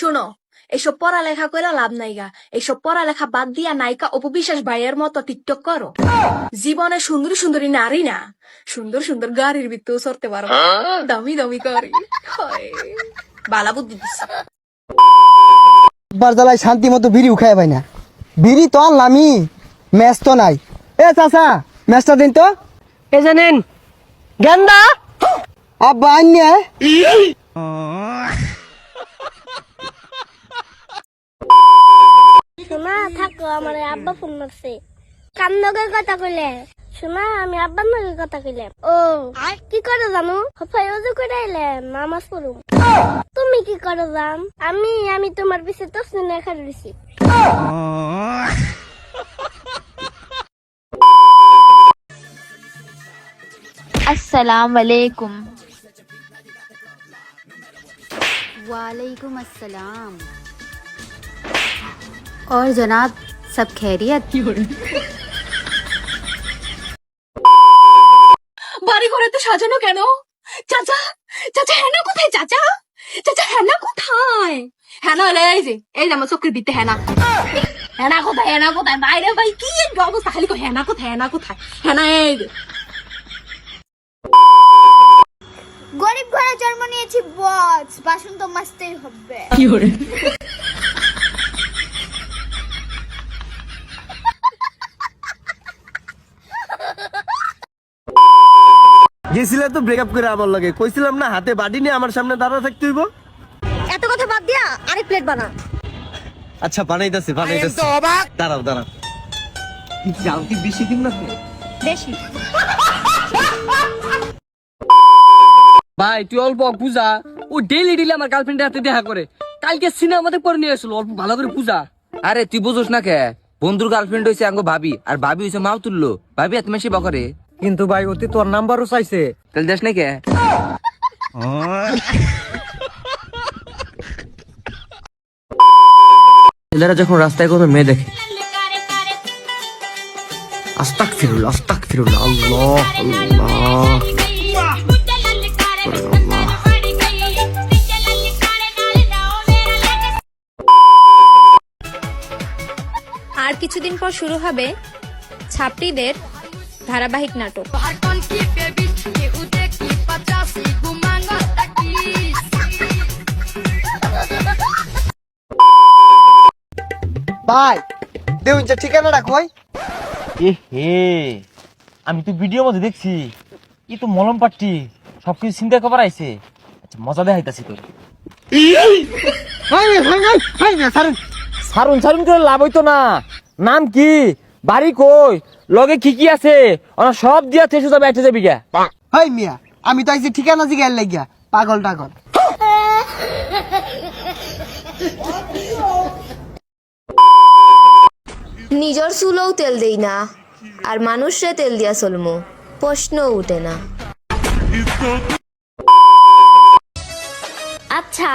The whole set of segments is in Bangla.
শোনো, এসব পড়ালেখা করে লাভ নাইগা। এসব পড়ালেখা বাদ দিয়া নায়িকা অপবিশ্বাস ভাইয়ের মতো টিকটক করো। জীবনে সুন্দরী সুন্দরী নারী না, সুন্দর সুন্দর গাড়ির ভিতরেও চড়তে পারো, দামি দামি গাড়ি। বালা বুদ্ধি দিচ্ছে। একবার জ্বালায় শান্তি মতো বিড়ি উখায় পাই না। বিড়ি তো আনলামই, ম্যাচ তো নাই। এ চাচা, ম্যাচটা দিন তো। এ জানেন গেন্দা আব্বা আইনে শোনা থাকো, আমার আব্বা ফোন মারছে। কার নগের কথা কইলে? শোনা, আমি আব্বার নগের কথা কইলাম। ও কি করো জানো? হফাই ওযু করে আইলে নামাজ পড়ুম। তুমি কি করো জান? আমি তোমার পিছে তসলিম রেখা দিছি। अस्सलाम वालेकुम। वालेकुम अस्सलाम। और जनाब सब खैरियत? বাড়ি ঘরে তো সাজানো কেন? চাচা, চাচা হেনা কোথায়? চাচা, চাচা হেনা কোথায়? হেনা হলে এই যে আমার চোখের ভিতরে হেনা। হেনা কোথায়? হেনা কোথায়? বাইরে ভাই কি অবস্থা, খালি হেনা কোথায়? হেনা কোথায়? হেনা এই যে। গরিব ঘরে জন্ম নিয়েছি বস, বাসন তো মাজতেই হবে। গেছিলে তো ব্রেকআপ করে আমার লগে, কইছিলাম না হাতে বাড়ি নিয়ে আমার সামনে দাঁড়া থাকতে হইব। এত কথা বাদ দিয়া আরেক প্লেট বানা। আচ্ছা বানাইতাছি দাঁড়াও দাঁড়াও। চাল কি বেশি দিন না? বেশি। ভাই তুই অল্প পূজা, ও ডেইলি ডেইলি আমার গার্লফ্রেন্ডের হাতে দেখা করে। কালকে সিনেমাতে পরে নিয়ে আসলো, অল্প ভালো করে পূজা। আরে তুই বুঝোস না কে? বন্ধুর গার্লফ্রেন্ড হইছে আঙ্গ ভাবি, আর ভাবি হইছে মাও তুললো। ভাবি এত মেশি বকরে। কিন্তু ভাই অতি তোর নাম্বারও চাইছে। তাহলে দেশ নাই কে? ছেলেরা যখন রাস্তায় কোনো মেয়ে দেখে, আস্তাগফিরুল্লাহ আস্তাগফিরুল্লাহ, আল্লাহ আল্লাহ। আর কিছুদিন পর শুরু হবে ছাত্রীদের ধারাবাহিক নাটক। ভাই দেউন যে ঠিকানাটা কই? আমি তো ভিডিও মধ্যে দেখছি, ই তো মলম পাট্টি সবকিছু চিন্তা করার আইছে। আচ্ছা মজা দেখাইতাছি তোর। সারুন সারুন করে লাভ হইতো না। নাম কি, বাড়ি কই, লগে কি কি আছে, ওরা সব দিয়া থেকে সোজা বাইতে যাবি গা। হাই মিয়া, আমি তো আইছি ঠিকানা জিগাইর লাগিয়া, পাগল টাগল। নিজের চুলও তেল দেই না, আর মানুষরে তেল দিয়া চলমু, প্রশ্ন উঠে না। আচ্ছা,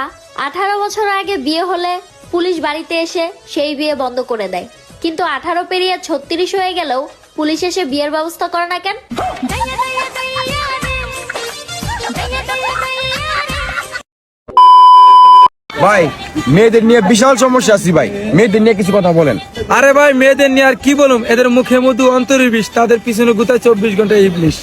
18 বছর আগে বিয়ে হলে পুলিশ বাড়িতে এসে সেই বিয়ে বন্ধ করে দেয়, কিন্তু 18 পেরিয়ে 36 হয়ে গেলেও পুলিশ এসে বিয়ের ব্যবস্থা করে না কেন? ভাই মেয়েদের নিয়ে বিশাল সমস্যা আছে ভাই, মেয়েদের নিয়ে কিছু কথা বলেন। আরে ভাই মেয়েদের নিয়ে আর কি বলুম, এদের মুখে মধু অন্তরে বিষ, তাদের পিছনে গুতায় 24 ঘন্টা ইবলিশ।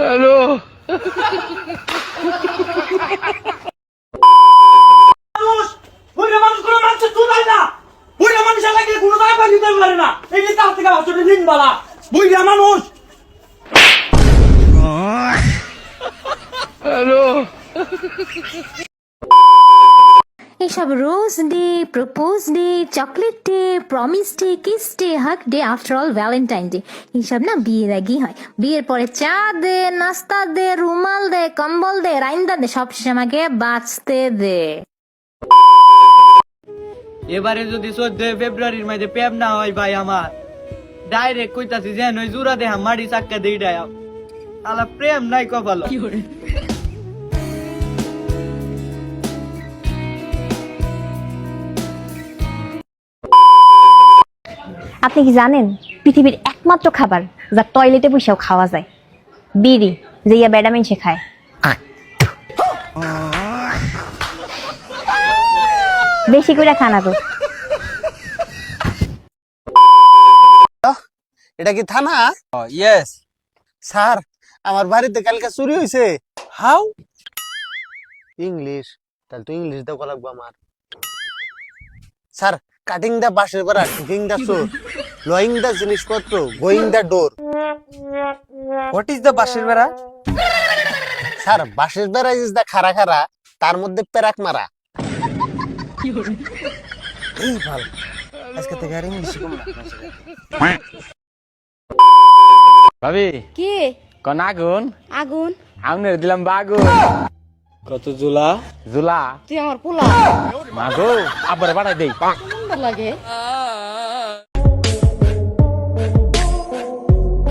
হ্যালো এইসব rose day, propose day, chocolate day, promise day, kiss day, hug day, after all Valentine day, এইসব না বিয়ের আগেই হয়। বিয়ের পরে চা দে, নাস্তা দে, রুমাল দে, কম্বল দে, রাইন্দা দে, সব শেষে আমাকে বাঁচতে দে। এবারে যদি 14 ফেব্রুয়ারির মাঝে প্রেম না হয় ভাই আমার ডাইরেক্ট কইতাছি যে নই জুরা দেহা মাড়ি চাক্কা দেই ডায় আলা প্রেম নাই কপালো আপনি কি জানেন পৃথিবীর একমাত্র খাবার যা টয়লেটে বসেও খাওয়া যায় বিড়ি যে ইয়া ব্যাডামিন সে খায় বেশি করে খানা তো এটা কি থানা? ইয়েস। স্যার আমার বাড়িতে কালকে চুরি হয়েছে। হাউ? ইংলিশ, তাহলে তো ইংলিশ দেওয়া লাগবে আমার। স্যার, কাটিং দা বাঁশের বেড়া, টিকিং দা চোর, লোয়িং দা জিনিসপত্র, going the door. What is the বাঁশের বেড়া? স্যার, বাঁশের বেড়া ইজ দা খাড়া খাড়া, তার মধ্যে পেরাক মারা। এই ভালো, আজকে থেকে আর ইংলিশ শিখব না। ভাবি কি কোন আগুন আগুন আমনের দিলাম বাগুন কত জোলা? জুলা তুই আমার পোলা মাগো আবার বাড়াই দেই লাগে